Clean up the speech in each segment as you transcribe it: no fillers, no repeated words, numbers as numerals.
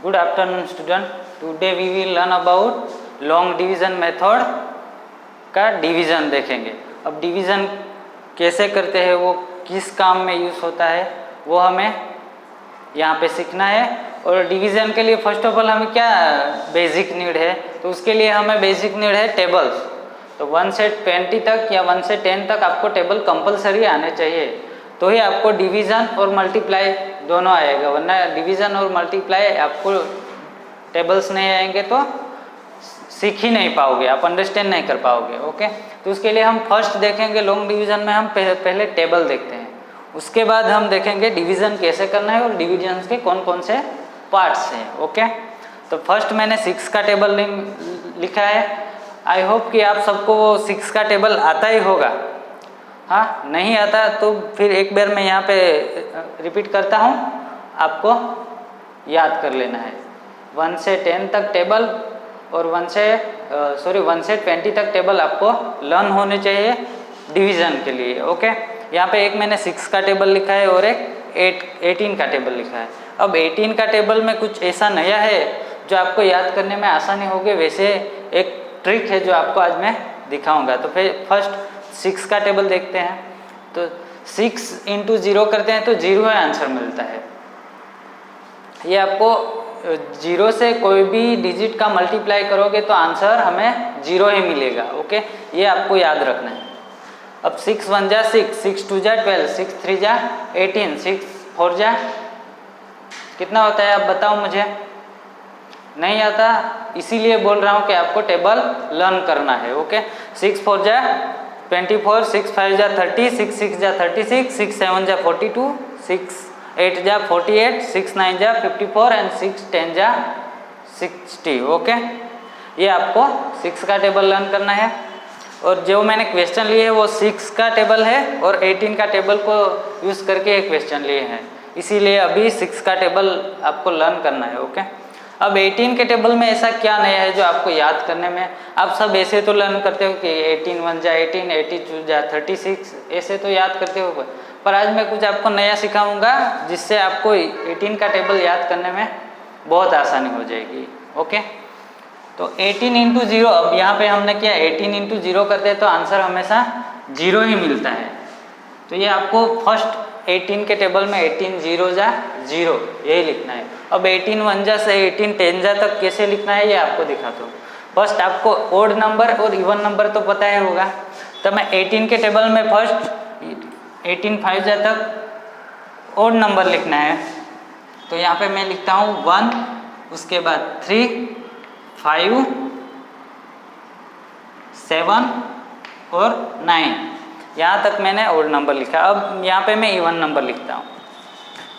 Good afternoon student. Today we will learn about long division method का division देखेंगे। अब division कैसे करते हैं, वो किस काम में यूज़ होता है, वो हमें यहाँ पे सीखना है। और डिवीज़न के लिए फर्स्ट ऑफ ऑल हमें क्या बेसिक नीड है, तो उसके लिए हमें बेसिक नीड है टेबल्स। तो 1 से 20 तक या 1 से 10 तक आपको टेबल कंपलसरी आने चाहिए, तो ही आपको डिवीज़न और मल्टीप्लाई दोनों आएगा। वरना डिवीज़न और मल्टीप्लाई आपको टेबल्स नहीं आएंगे तो सीख ही नहीं पाओगे, आप अंडरस्टैंड नहीं कर पाओगे। ओके, तो उसके लिए हम फर्स्ट देखेंगे लॉन्ग डिवीज़न में हम पहले टेबल देखते हैं, उसके बाद हम देखेंगे डिवीज़न कैसे करना है और डिवीजन के कौन कौन से पार्ट्स हैं। ओके, तो फर्स्ट मैंने 6 का टेबल लिखा है। आई होप कि आप सबको वो 6 का टेबल आता ही होगा। हाँ, नहीं आता तो फिर एक बार मैं यहाँ पे रिपीट करता हूँ, आपको याद कर लेना है। 1 से 10 तक टेबल और 1 से 20 तक टेबल आपको लर्न होने चाहिए डिवीज़न के लिए। ओके, यहाँ पे एक मैंने 6 का टेबल लिखा है और एक 18 का टेबल लिखा है। अब 18 का टेबल में कुछ ऐसा नया है जो आपको याद करने में आसानी होगी, वैसे एक ट्रिक है जो आपको आज मैं दिखाऊंगा। तो फिर फर्स्ट 6 का टेबल देखते हैं। तो 6 × 0 करते हैं तो 0 आंसर मिलता है। ये आपको 0 से कोई भी डिजिट का मल्टीप्लाई करोगे तो आंसर हमें 0 ही मिलेगा। ओके, ये आपको याद रखना है। अब 6 × 1 = 6, 6 × 2 = 12, 6 × 3 = 18, 6 × 4 = कितना होता है, आप बताओ मुझे। नहीं आता, इसीलिए बोल रहा हूँ कि आपको टेबल लर्न करना है। Okay, 6 × 4 = 24, 6 × 5 = 30, 6 × 6 = 36, 6 × 7 = 42, 6 × 8 = 48, 6 × 9 = 54 and 6 × 10 = 60। ओके, ये आपको 6 का टेबल लर्न करना है। और जो मैंने क्वेश्चन लिए है वो 6 का टेबल है और 18 का टेबल को यूज़ करके एक क्वेश्चन लिए हैं, इसीलिए अभी 6 का टेबल आपको लर्न करना है। ओके, अब 18 के टेबल में ऐसा क्या नया है जो आपको याद करने में, आप सब ऐसे तो लर्न करते हो कि 18 × 1 = 18, 82 = 36, ऐसे तो याद करते हो, पर आज मैं कुछ आपको नया सिखाऊंगा जिससे आपको 18 का टेबल याद करने में बहुत आसानी हो जाएगी। ओके, तो 18 × 0, अब यहाँ पे हमने किया 18 × 0 करते हैं तो आंसर हमेशा 0 ही मिलता है। तो ये आपको फर्स्ट 18 के टेबल में 18 × 0 = 0 यही लिखना है। अब 18 × 1 = से 18 × 10 तक कैसे लिखना है ये आपको दिखाता हूँ। फर्स्ट आपको ओड नंबर और इवन नंबर तो पता ही होगा, तो मैं 18 के टेबल में फर्स्ट 18 × 5 तक ओड नंबर लिखना है। तो यहाँ पे मैं लिखता हूँ 1, उसके बाद 3, 5, 7 और 9, यहाँ तक मैंने ओड नंबर लिखा। अब यहाँ पे मैं इवन नंबर लिखता हूँ।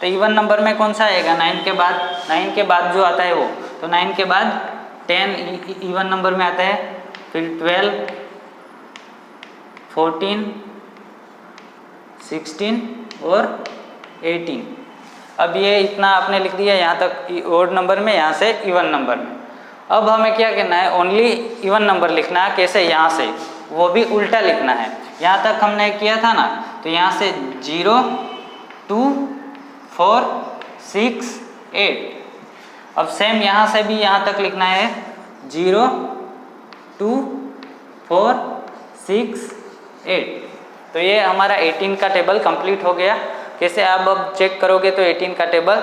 तो इवन नंबर में कौन सा आएगा, 9 के बाद जो आता है वो, तो 9 के बाद 10 इवन नंबर में आता है, फिर 12, 14, 16 और 18। अब ये इतना आपने लिख दिया यहाँ तक ओड नंबर में, यहाँ से इवन नंबर में। अब हमें क्या करना है, ओनली इवन नंबर लिखना है। कैसे, यहाँ से, वो भी उल्टा लिखना है। यहाँ तक हमने किया था ना, तो यहाँ से 0, 2, 4, 6, 8। अब सेम यहाँ से भी यहाँ तक लिखना है 0, 2, 4, 6, 8। तो ये हमारा 18 का टेबल कंप्लीट हो गया। कैसे, आप अब चेक करोगे तो 18 का टेबल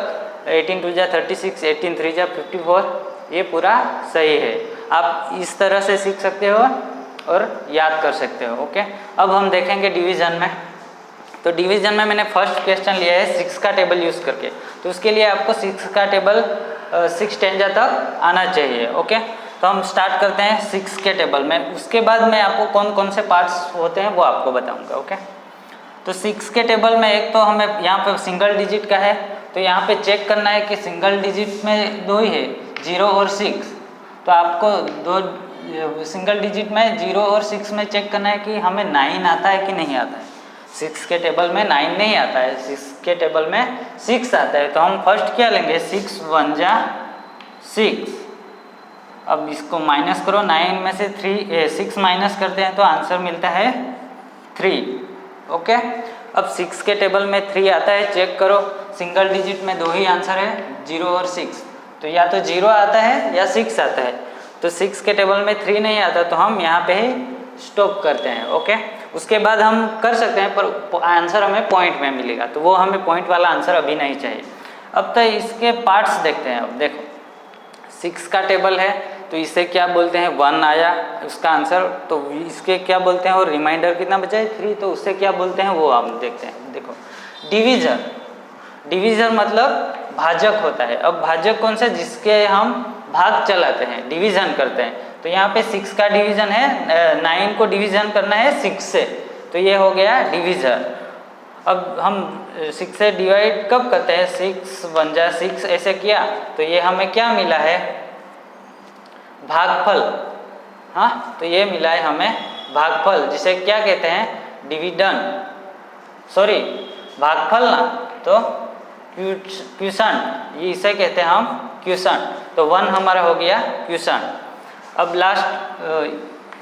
18 × 2 = 36, 18 × 3 = 54, ये पूरा सही है। आप इस तरह से सीख सकते हो और याद कर सकते हो। ओके, अब हम देखेंगे डिवीज़न में। तो डिवीज़न में मैंने फर्स्ट क्वेश्चन लिया है 6 का टेबल यूज़ करके, तो उसके लिए आपको 6 का टेबल 6 × 10 तक आना चाहिए। ओके, तो हम स्टार्ट करते हैं 6 के टेबल में, उसके बाद मैं आपको कौन कौन से पार्ट्स होते हैं वो आपको बताऊंगा। ओके, तो 6 के टेबल में एक तो हमें यहाँ पे सिंगल डिजिट का है, तो यहाँ पे चेक करना है कि सिंगल डिजिट में 2 ही है, 0 और 6। तो आपको 2 सिंगल डिजिट में 0 और 6 में चेक करना है कि हमें 9 आता है कि नहीं आता है। 6 के टेबल में 9 नहीं आता है, 6 के टेबल में 6 आता है। तो हम फर्स्ट क्या लेंगे, 6 × 1 = 6। अब इसको माइनस करो, 9 में से 6 माइनस करते हैं तो आंसर मिलता है 3। ओके, अब 6 के टेबल में 3 आता है, चेक करो, सिंगल डिजिट में 2 ही आंसर है, 0 और 6। तो या तो 0 आता है या 6 आता है। तो 6 के टेबल में 3 नहीं आता तो हम यहाँ पे ही स्टॉप करते हैं। ओके, उसके बाद हम कर सकते हैं पर आंसर हमें पॉइंट में मिलेगा, तो वो हमें पॉइंट वाला आंसर अभी नहीं चाहिए। अब तो इसके पार्ट्स देखते हैं। अब देखो 6 का टेबल है तो इसे क्या बोलते हैं, 1 आया उसका आंसर, तो इसके क्या बोलते हैं, और रिमाइंडर कितना बचा है 3, तो उससे क्या बोलते हैं वो हम देखते हैं। देखो डिवीजर, डिवीजर मतलब भाजक होता है। अब भाजक कौन सा, जिसके हम भाग चलाते हैं, डिवीजन करते हैं। तो यहाँ पे 6 का डिवीजन है, 9 को डिवीजन करना है 6 से, तो ये हो गया डिवीजर। अब हम 6 से डिवाइड कब करते हैं, 6 1 जा 6 ऐसे किया, तो ये हमें क्या मिला है, भागफल। हाँ, तो ये मिला है हमें भागफल, जिसे क्या कहते हैं, डिविडेंड, सॉरी भागफल ना, तो क्वोशंट, ये इसे कहते हैं हम क्वोशंट। तो 1 हमारा हो गया क्वोशंट। अब लास्ट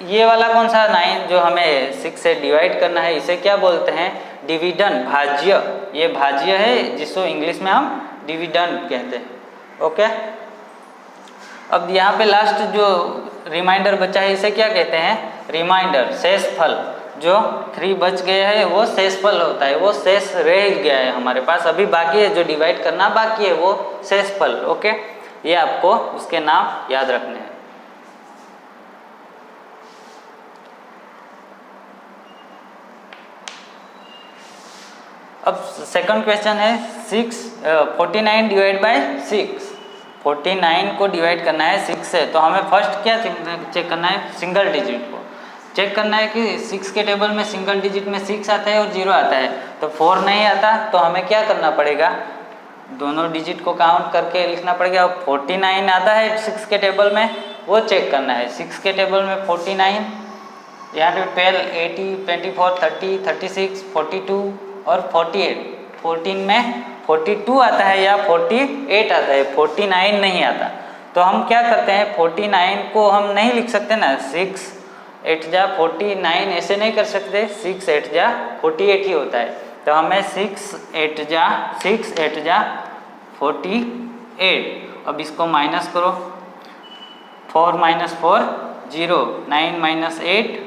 ये वाला कौन सा 9 जो हमें 6 से डिवाइड करना है, इसे क्या बोलते हैं, डिविडेंड, भाज्य। ये भाज्य है जिसको इंग्लिश में हम डिविडेंड कहते हैं। ओके, अब यहाँ पे लास्ट जो रिमाइंडर बचा है इसे क्या कहते हैं, रिमाइंडर, शेषफल। जो 3 बच गया है वो शेषफल होता है, वो शेष रह गया है हमारे पास, अभी बाकी है जो डिवाइड करना बाकी है वो शेषफल। ओके, ये आपको उसके नाम याद रखने हैं। अब सेकंड क्वेश्चन है 49 डिवाइड बाय 6। 49 को डिवाइड करना है 6 से, तो हमें फर्स्ट क्या चेक करना है, सिंगल डिजिट को चेक करना है कि 6 के टेबल में सिंगल डिजिट में 6 आता है और 0 आता है, तो 4 नहीं आता, तो हमें क्या करना पड़ेगा, दोनों डिजिट को काउंट करके लिखना पड़ेगा। अब 49 आता है 6 के टेबल में, वो चेक करना है। 6 के टेबल में 49, यहाँ पे 12, 80, 24, 30, 36, 42 और 48। 14 में 42 आता है या 48 आता है, 49 नहीं आता। तो हम क्या करते हैं, 49 को हम नहीं लिख सकते ना, 6 8 जा 49 ऐसे नहीं कर सकते, 6 8 जा 48 ही होता है। तो हमें 6 8 जा 48। अब इसको माइनस करो, 4 - 4 0, 9 - 8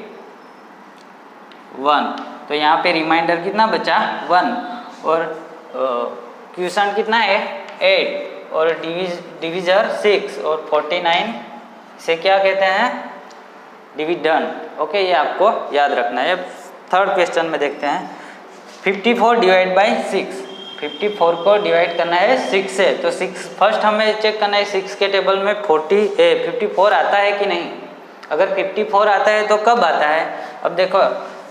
1, तो यहाँ पे रिमाइंडर कितना बचा 1, और क्वोशंट कितना है 8, और डिवीजर 6, और 49 से क्या कहते हैं, डिविडेंड। ओके, ये आपको याद रखना है। थर्ड क्वेश्चन में देखते हैं 54 डिवाइड बाय 6। 54 को डिवाइड करना है 6 से, तो 6 फर्स्ट हमें चेक करना है 6 के टेबल में 54 आता है कि नहीं। अगर 54 आता है तो कब आता है, अब देखो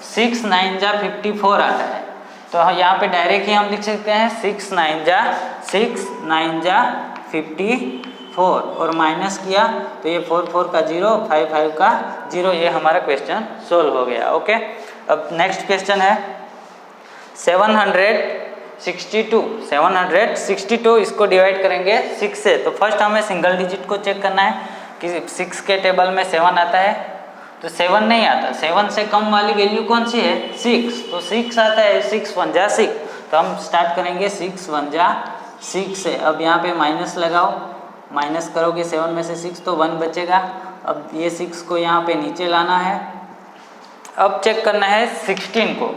6 9 जा 54 आता है, तो यहाँ पे डायरेक्ट ही हम लिख सकते हैं 6 9 जा 54, और माइनस किया तो ये 4 4 का 0, 5 5 का 0, ये हमारा क्वेश्चन सोल्व हो गया। ओके, अब नेक्स्ट क्वेश्चन है 762। इसको डिवाइड करेंगे 6 से, तो फर्स्ट हमें सिंगल डिजिट को चेक करना है कि 6 के टेबल में 7 आता है, तो 7 नहीं आता। 7 से कम वाली वैल्यू कौन सी है, 6, तो 6 आता है, 6 1 जा 6, तो हम स्टार्ट करेंगे 6 1 जा 6 से। अब यहाँ पे माइनस लगाओ, माइनस करोगे 7 में से 6 तो 1 बचेगा। अब ये 6 को यहाँ पे नीचे लाना है। अब चेक करना है 16 को,